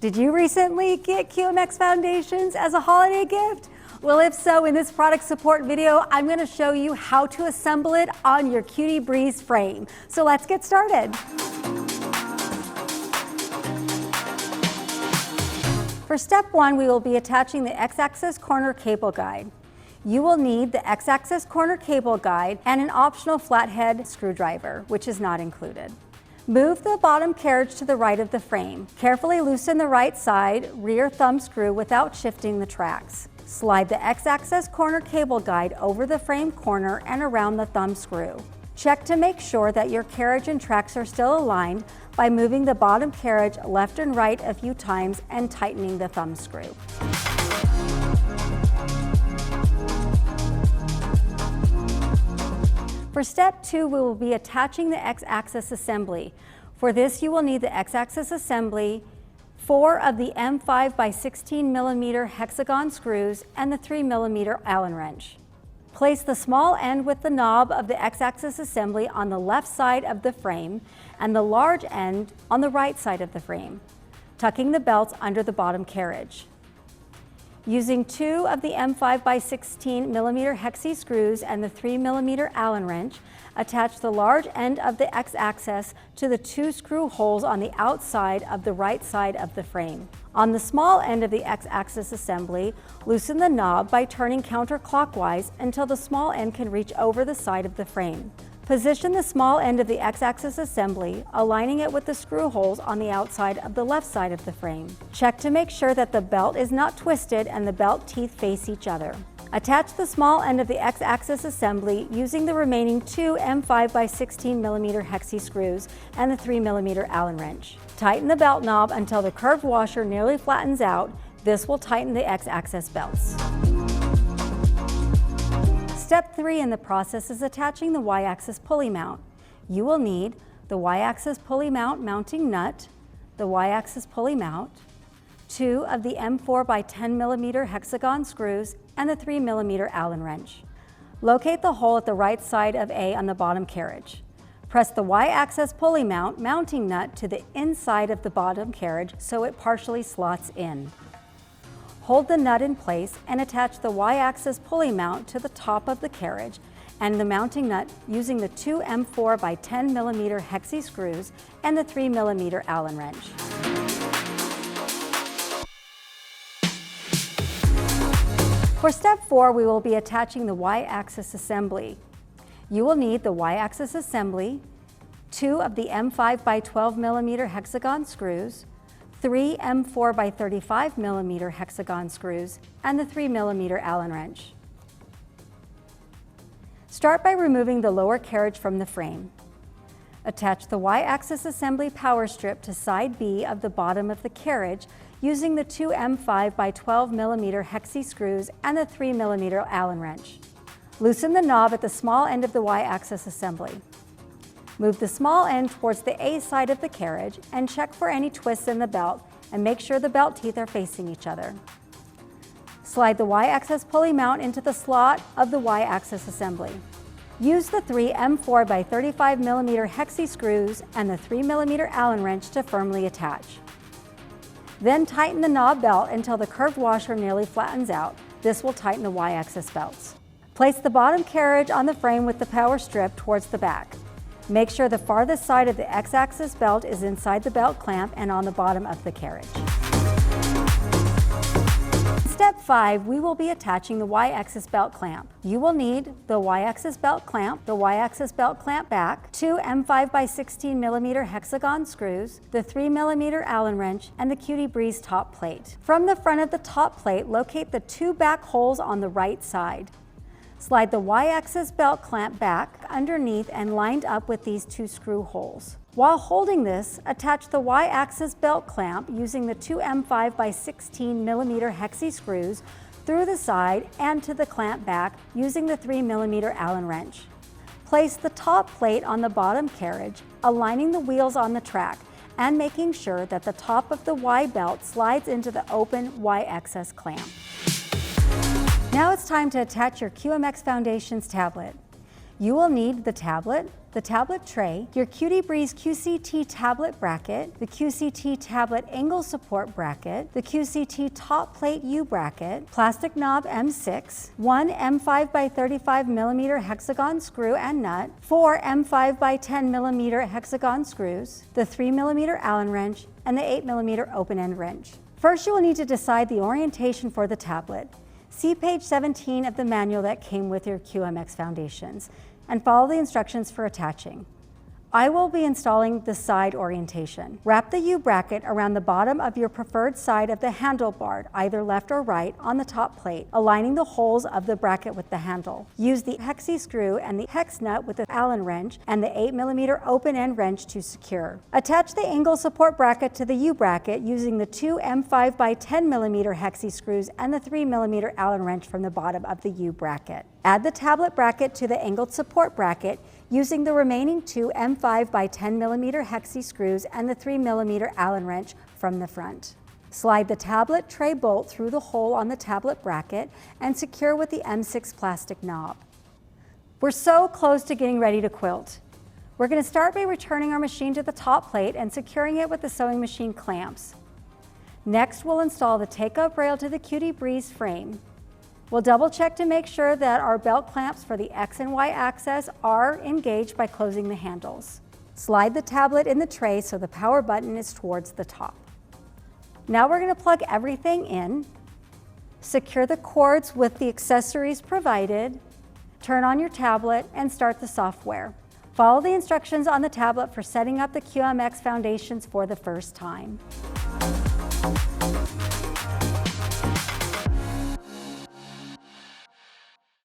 Did you recently get QMX Foundations as a holiday gift? Well, if so, in this product support video, I'm going to show you how to assemble it on your Cutie Breeze frame. So let's get started. For step 1, we will be attaching the X-axis corner cable guide. You will need the X-axis corner cable guide and an optional flathead screwdriver, which is not included. Move the bottom carriage to the right of the frame. Carefully loosen the right side rear thumb screw without shifting the tracks. Slide the X-axis corner cable guide over the frame corner and around the thumb screw. Check to make sure that your carriage and tracks are still aligned by moving the bottom carriage left and right a few times and tightening the thumb screw. For step 2, we will be attaching the X-axis assembly. For this, you will need the X-axis assembly, 4 of the M5 by 16 millimeter hexagon screws, and the 3 millimeter Allen wrench. Place the small end with the knob of the X-axis assembly on the left side of the frame and the large end on the right side of the frame, tucking the belts under the bottom carriage. Using 2 of the M5 by 16 millimeter hexi screws and the 3 millimeter Allen wrench, attach the large end of the X-axis to the 2 screw holes on the outside of the right side of the frame. On the small end of the X-axis assembly, loosen the knob by turning counterclockwise until the small end can reach over the side of the frame. Position the small end of the X-axis assembly, aligning it with the screw holes on the outside of the left side of the frame. Check to make sure that the belt is not twisted and the belt teeth face each other. Attach the small end of the X-axis assembly using the remaining 2 M5 by 16 millimeter hexi screws and the 3 millimeter Allen wrench. Tighten the belt knob until the curved washer nearly flattens out. This will tighten the X-axis belts. Step 3 in the process is attaching the Y-axis pulley mount. You will need the Y-axis pulley mount mounting nut, the Y-axis pulley mount, 2 of the M4 by 10 millimeter hexagon screws, and the 3 millimeter Allen wrench. Locate the hole at the right side of A on the bottom carriage. Press the Y-axis pulley mount mounting nut to the inside of the bottom carriage so it partially slots in. Hold the nut in place and attach the Y-axis pulley mount to the top of the carriage and the mounting nut using the 2 M4 by 10 millimeter hexi screws and the 3 millimeter Allen wrench. For step 4, we will be attaching the Y-axis assembly. You will need the Y-axis assembly, 2 of the M5 by 12 millimeter hexagon screws, 3 M4 by 35 millimeter hexagon screws, and the 3 millimeter Allen wrench. Start by removing the lower carriage from the frame. Attach the Y-axis assembly power strip to side B of the bottom of the carriage using the 2 M5 by 12 millimeter hexi screws and the 3 millimeter Allen wrench. Loosen the knob at the small end of the Y-axis assembly. Move the small end towards the A side of the carriage and check for any twists in the belt and make sure the belt teeth are facing each other. Slide the Y-axis pulley mount into the slot of the Y-axis assembly. Use the 3 M4 by 35 millimeter hexi screws and the 3 millimeter Allen wrench to firmly attach. Then tighten the knob belt until the curved washer nearly flattens out. This will tighten the Y-axis belts. Place the bottom carriage on the frame with the power strip towards the back. Make sure the farthest side of the X-axis belt is inside the belt clamp and on the bottom of the carriage. Step 5, we will be attaching the Y-axis belt clamp. You will need the Y-axis belt clamp, the Y-axis belt clamp back, 2 M5 by 16 millimeter hexagon screws, the 3 millimeter Allen wrench, and the Cutie Breeze top plate. From the front of the top plate, locate the 2 back holes on the right side. Slide the Y-axis belt clamp back underneath and lined up with these 2 screw holes. While holding this, attach the Y-axis belt clamp using the 2 M5 by 16 millimeter hexi screws through the side and to the clamp back using the 3 millimeter Allen wrench. Place the top plate on the bottom carriage, aligning the wheels on the track and making sure that the top of the Y belt slides into the open Y-axis clamp. Now it's time to attach your QMX Foundations tablet. You will need the tablet tray, your Cutie Breeze QCT tablet bracket, the QCT tablet angle support bracket, the QCT top plate U bracket, plastic knob M6, one M5 by 35 millimeter hexagon screw and nut, four M5 by 10 millimeter hexagon screws, the 3 millimeter Allen wrench, and the 8 millimeter open end wrench. First, you will need to decide the orientation for the tablet. See page 17 of the manual that came with your QMX Foundations and follow the instructions for attaching. I will be installing the side orientation. Wrap the U bracket around the bottom of your preferred side of the handlebar, either left or right, on the top plate, aligning the holes of the bracket with the handle. Use the hexi screw and the hex nut with the Allen wrench and the 8 millimeter open end wrench to secure. Attach the angle support bracket to the U bracket using the two M5 by 10 millimeter hexi screws and the 3 millimeter Allen wrench from the bottom of the U bracket. Add the tablet bracket to the angled support bracket using the remaining two M5 by 10 millimeter hexi screws and the 3 millimeter Allen wrench from the front. Slide the tablet tray bolt through the hole on the tablet bracket and secure with the M6 plastic knob. We're so close to getting ready to quilt. We're going to start by returning our machine to the top plate and securing it with the sewing machine clamps. Next, we'll install the take-up rail to the Cutie Breeze frame. We'll double check to make sure that our belt clamps for the X and Y axis are engaged by closing the handles. Slide the tablet in the tray so the power button is towards the top. Now we're going to plug everything in, secure the cords with the accessories provided, turn on your tablet, and start the software. Follow the instructions on the tablet for setting up the QMX Foundations for the first time.